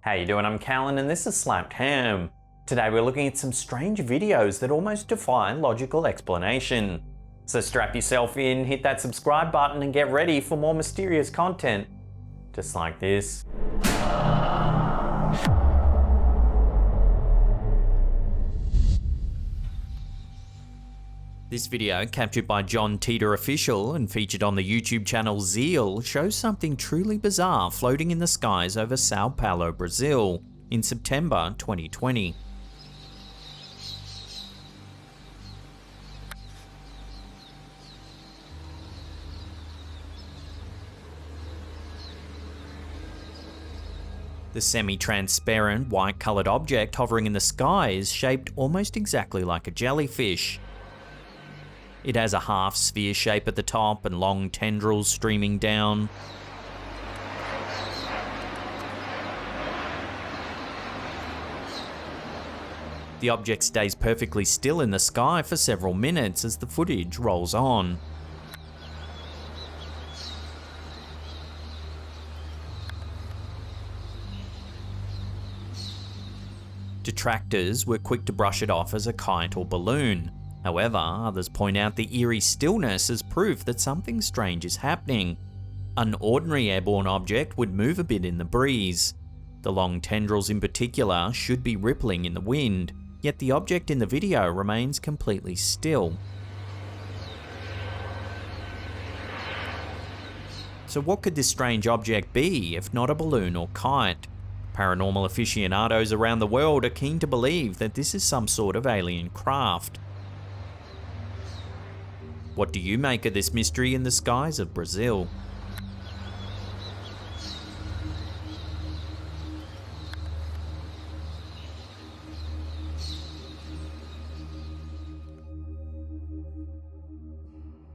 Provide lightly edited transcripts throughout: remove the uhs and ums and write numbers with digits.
How you doing? I'm Callan and this is Slapped Ham. Today we're looking at some strange videos that almost defy logical explanation. So strap yourself in, hit that subscribe button and get ready for more mysterious content just like this. This video, captured by John Teeter Official and featured on the YouTube channel Zeal, shows something truly bizarre floating in the skies over Sao Paulo, Brazil, in September 2020. The semi-transparent, white-coloured object hovering in the sky is shaped almost exactly like a jellyfish. It has a half sphere shape at the top and long tendrils streaming down. The object stays perfectly still in the sky for several minutes as the footage rolls on. Detractors were quick to brush it off as a kite or balloon. However, others point out the eerie stillness as proof that something strange is happening. An ordinary airborne object would move a bit in the breeze. The long tendrils in particular should be rippling in the wind, yet the object in the video remains completely still. So what could this strange object be if not a balloon or kite? Paranormal aficionados around the world are keen to believe that this is some sort of alien craft. What do you make of this mystery in the skies of Brazil?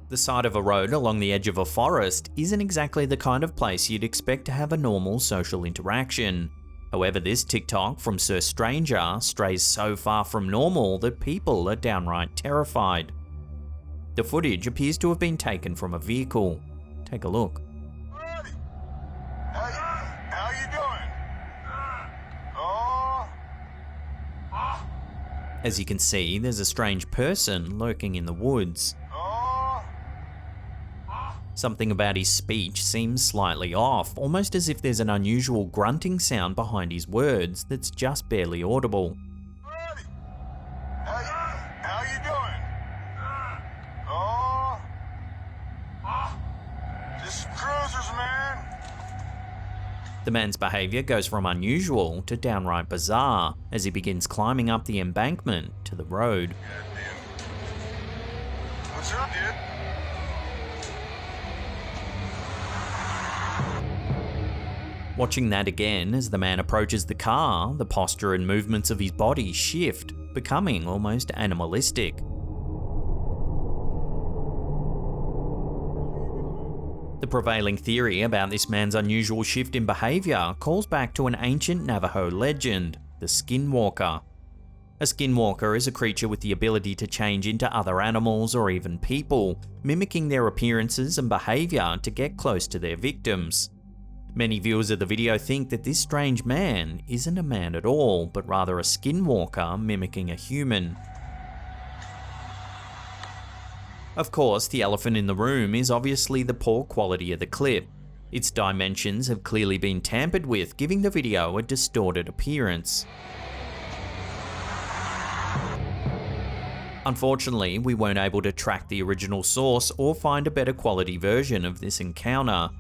The side of a road along the edge of a forest isn't exactly the kind of place you'd expect to have a normal social interaction. However, this TikTok from Sir Stranger strays so far from normal that people are downright terrified. The footage appears to have been taken from a vehicle. Take a look. Buddy. How you doing? As you can see, there's a strange person lurking in the woods. Something about his speech seems slightly off, almost as if there's an unusual grunting sound behind his words that's just barely audible. Buddy. How you doing? Just cruisers, man. The man's behaviour goes from unusual to downright bizarre as he begins climbing up the embankment to the road. Goddamn. What's up, dude? Watching that again as the man approaches the car, the posture and movements of his body shift, becoming almost animalistic. The prevailing theory about this man's unusual shift in behaviour calls back to an ancient Navajo legend, the Skinwalker. A Skinwalker is a creature with the ability to change into other animals or even people, mimicking their appearances and behaviour to get close to their victims. Many viewers of the video think that this strange man isn't a man at all, but rather a skinwalker mimicking a human. Of course, the elephant in the room is obviously the poor quality of the clip. Its dimensions have clearly been tampered with, giving the video a distorted appearance. Unfortunately, we weren't able to track the original source or find a better quality version of this encounter.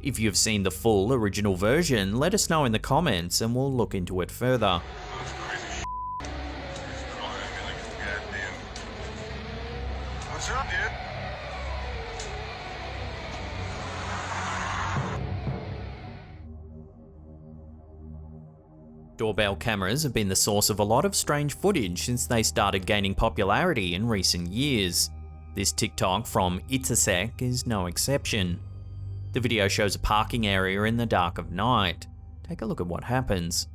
If you've seen the full original version, let us know in the comments and we'll look into it further. What's up, dude? Doorbell cameras have been the source of a lot of strange footage since they started gaining popularity in recent years. This TikTok from Itzasek is no exception. The video shows a parking area in the dark of night. Take a look at what happens.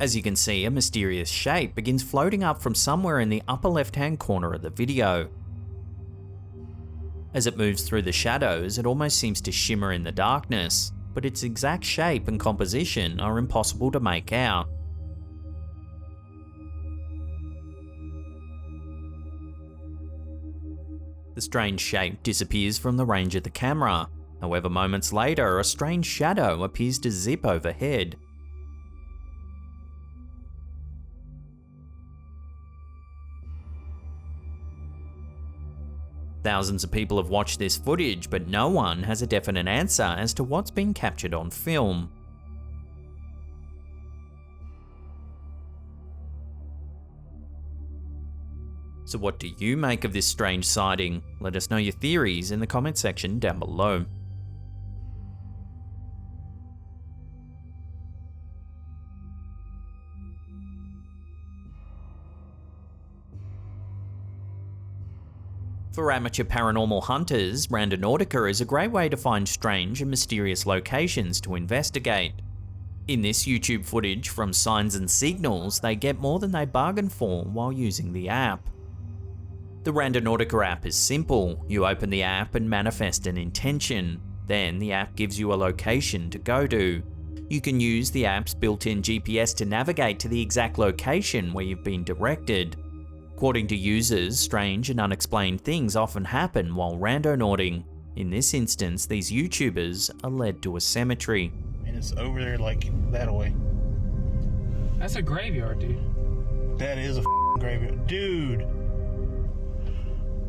As you can see, a mysterious shape begins floating up from somewhere in the upper left-hand corner of the video. As it moves through the shadows, it almost seems to shimmer in the darkness, but its exact shape and composition are impossible to make out. The strange shape disappears from the range of the camera. However, moments later, a strange shadow appears to zip overhead. Thousands of people have watched this footage, but no one has a definite answer as to what's been captured on film. So what do you make of this strange sighting? Let us know your theories in the comment section down below. For amateur paranormal hunters, Randonautica is a great way to find strange and mysterious locations to investigate. In this YouTube footage from Signs and Signals, they get more than they bargained for while using the app. The Randonautica app is simple. You open the app and manifest an intention. Then the app gives you a location to go to. You can use the app's built-in GPS to navigate to the exact location where you've been directed. According to users, strange and unexplained things often happen while randonauting. In this instance, these YouTubers are led to a cemetery. And it's over there like that way. That's a graveyard, dude. That is a graveyard. Dude.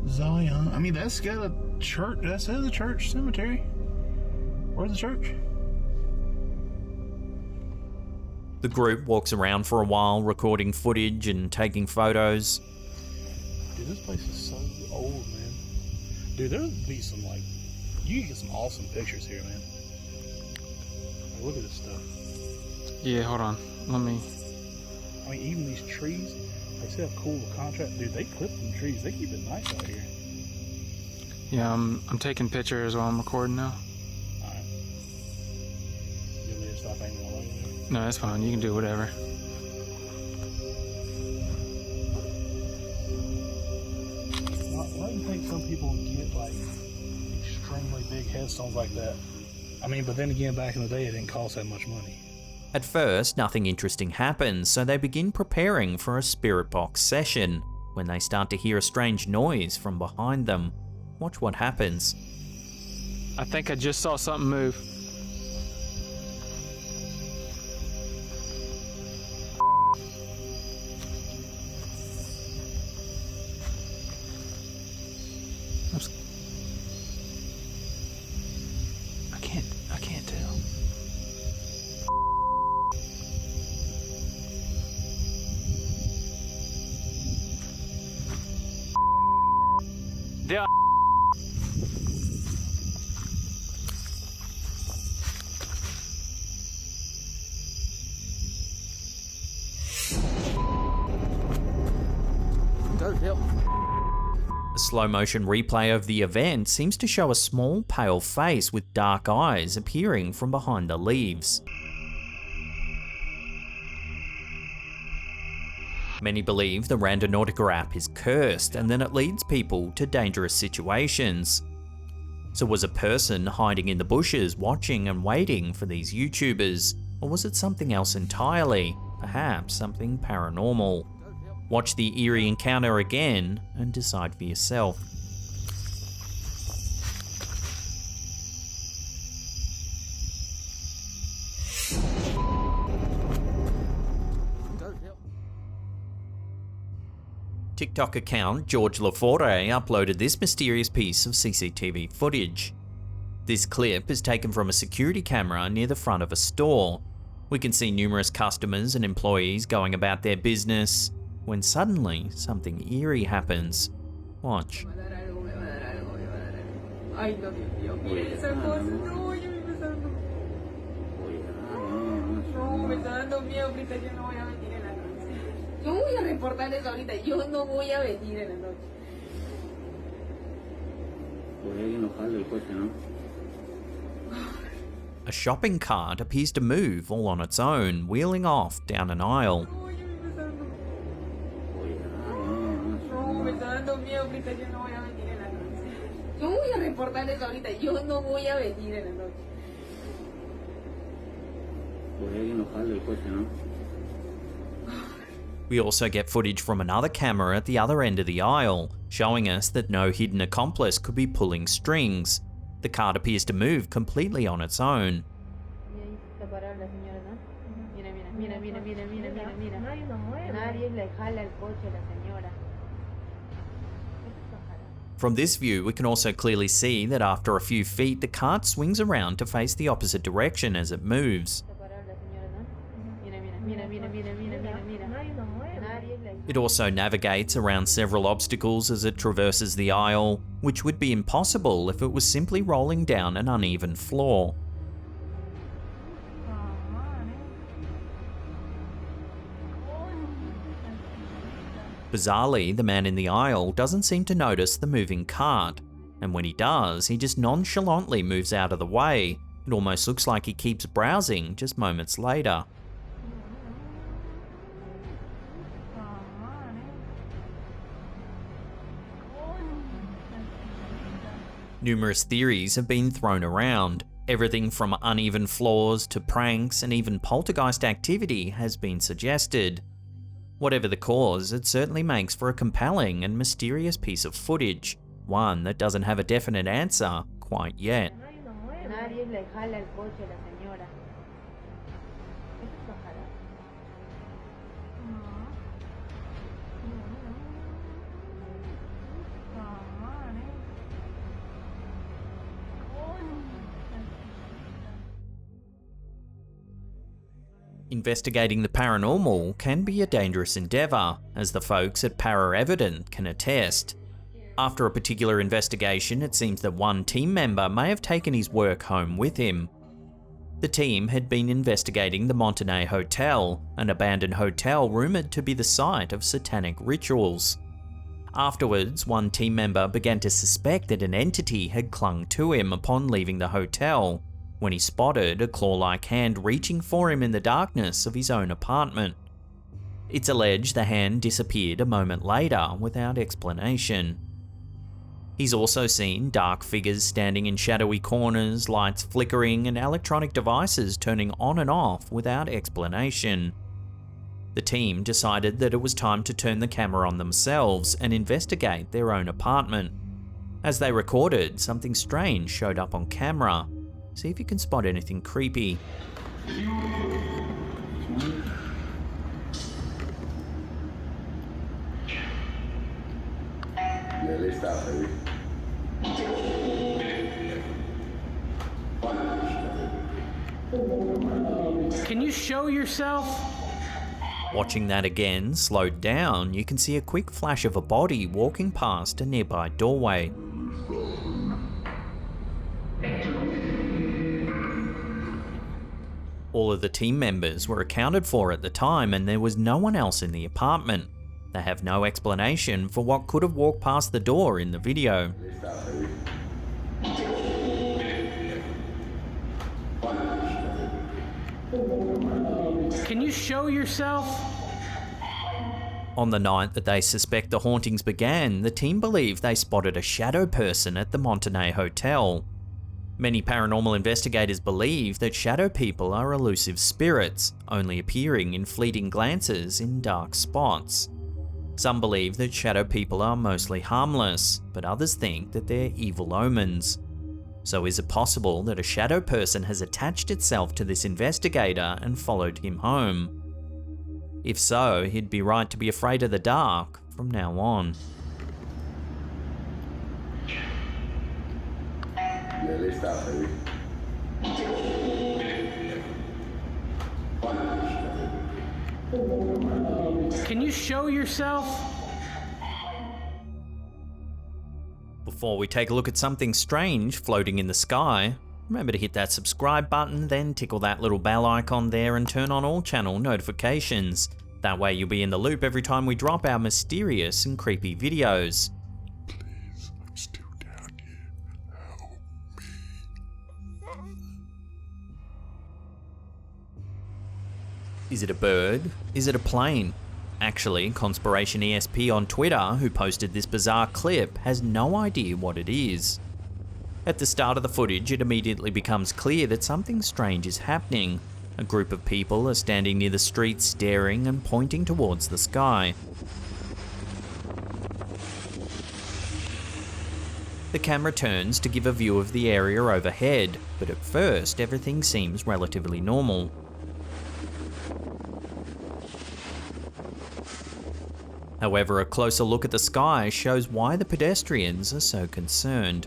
Zion. I mean, that's got a church. That says a church cemetery. Where's the church? The group walks around for a while, recording footage and taking photos. Dude, this place is so old, man. Dude, there'll be some, like, you can get some awesome pictures here, man. Like, look at this stuff. Yeah, hold on. Let me... I mean, even these trees, like, see how cool the contrast. Dude, they clip them trees. They keep it nice out here. Yeah, I'm taking pictures while I'm recording now. Alright. You want me to stop aiming all over there? No, that's fine. You can do whatever. Why do you think some people get, like, extremely big headstones like that? I mean, but then again, back in the day, it didn't cost that much money. At first, nothing interesting happens, so they begin preparing for a spirit box session, when they start to hear a strange noise from behind them. Watch what happens. I think I just saw something move. I can't tell. Yeah. A slow motion replay of the event seems to show a small, pale face with dark eyes appearing from behind the leaves. Many believe the Randonautica app is cursed and then it leads people to dangerous situations. So was a person hiding in the bushes watching and waiting for these YouTubers? Or was it something else entirely? Perhaps something paranormal? Watch the eerie encounter again and decide for yourself. TikTok account Jorgelafore uploaded this mysterious piece of CCTV footage. This clip is taken from a security camera near the front of a store. We can see numerous customers and employees going about their business, when suddenly something eerie happens. Watch. Yo voy a reportar eso ahorita, yo no voy a venir en la noche. Por ahí enojado el coche, ¿no? a shopping cart appears to move all on its own, wheeling off down an aisle. No, me está dando miedo, ahorita yo no voy a venir en la noche. Yo voy a reportar eso ahorita, yo no voy a venir en la noche. We also get footage from another camera at the other end of the aisle, showing us that no hidden accomplice could be pulling strings. The cart appears to move completely on its own. From this view, we can also clearly see that after a few feet, the cart swings around to face the opposite direction as it moves. It also navigates around several obstacles as it traverses the aisle, which would be impossible if it was simply rolling down an uneven floor. Bizarrely, the man in the aisle doesn't seem to notice the moving cart, and when he does, he just nonchalantly moves out of the way. It almost looks like he keeps browsing just moments later. Numerous theories have been thrown around. Everything from uneven floors to pranks and even poltergeist activity has been suggested. Whatever the cause, it certainly makes for a compelling and mysterious piece of footage, one that doesn't have a definite answer quite yet. Investigating the paranormal can be a dangerous endeavour, as the folks at Para Evident can attest. After a particular investigation, it seems that one team member may have taken his work home with him. The team had been investigating the Montenay Hotel, an abandoned hotel rumoured to be the site of satanic rituals. Afterwards, one team member began to suspect that an entity had clung to him upon leaving the hotel, when he spotted a claw-like hand reaching for him in the darkness of his own apartment. It's alleged the hand disappeared a moment later without explanation. He's also seen dark figures standing in shadowy corners, lights flickering, and electronic devices turning on and off without explanation. The team decided that it was time to turn the camera on themselves and investigate their own apartment. As they recorded, something strange showed up on camera. See if you can spot anything creepy. Can you show yourself? Watching that again, slowed down, you can see a quick flash of a body walking past a nearby doorway. All of the team members were accounted for at the time, and there was no one else in the apartment. They have no explanation for what could have walked past the door in the video. Can you show yourself? On the night that they suspect the hauntings began, the team believed they spotted a shadow person at the Montenay Hotel. Many paranormal investigators believe that shadow people are elusive spirits, only appearing in fleeting glances in dark spots. Some believe that shadow people are mostly harmless, but others think that they're evil omens. So is it possible that a shadow person has attached itself to this investigator and followed him home? If so, he'd be right to be afraid of the dark from now on. Can you show yourself? Before we take a look at something strange floating in the sky, remember to hit that subscribe button, then tickle that little bell icon there and turn on all channel notifications. That way you'll be in the loop every time we drop our mysterious and creepy videos. Please, I'm still down here. Help me. Is it a bird? Is it a plane? Actually, Conspiration ESP on Twitter, who posted this bizarre clip, has no idea what it is. At the start of the footage, it immediately becomes clear that something strange is happening. A group of people are standing near the street staring and pointing towards the sky. The camera turns to give a view of the area overhead, but at first everything seems relatively normal. However, a closer look at the sky shows why the pedestrians are so concerned.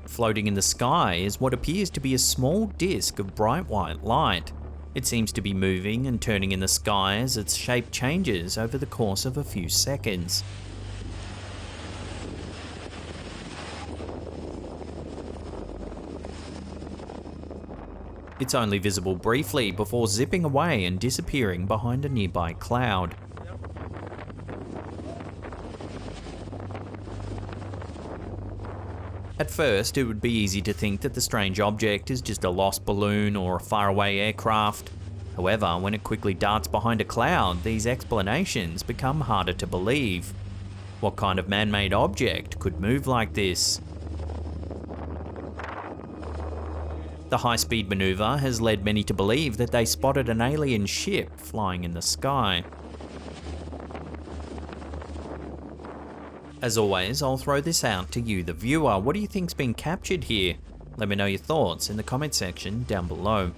Floating in the sky is what appears to be a small disc of bright white light. It seems to be moving and turning in the sky as its shape changes over the course of a few seconds. It's only visible briefly before zipping away and disappearing behind a nearby cloud. At first, it would be easy to think that the strange object is just a lost balloon or a faraway aircraft. However, when it quickly darts behind a cloud, these explanations become harder to believe. What kind of man-made object could move like this? The high-speed maneuver has led many to believe that they spotted an alien ship flying in the sky. As always, I'll throw this out to you, the viewer. What do you think's been captured here? Let me know your thoughts in the comment section down below.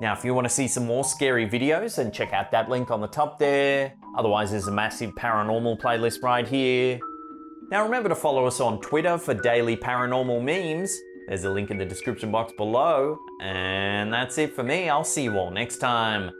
Now, if you want to see some more scary videos, then check out that link on the top there. Otherwise, there's a massive paranormal playlist right here. Now remember to follow us on Twitter for daily paranormal memes. There's a link in the description box below. And that's it for me. I'll see you all next time.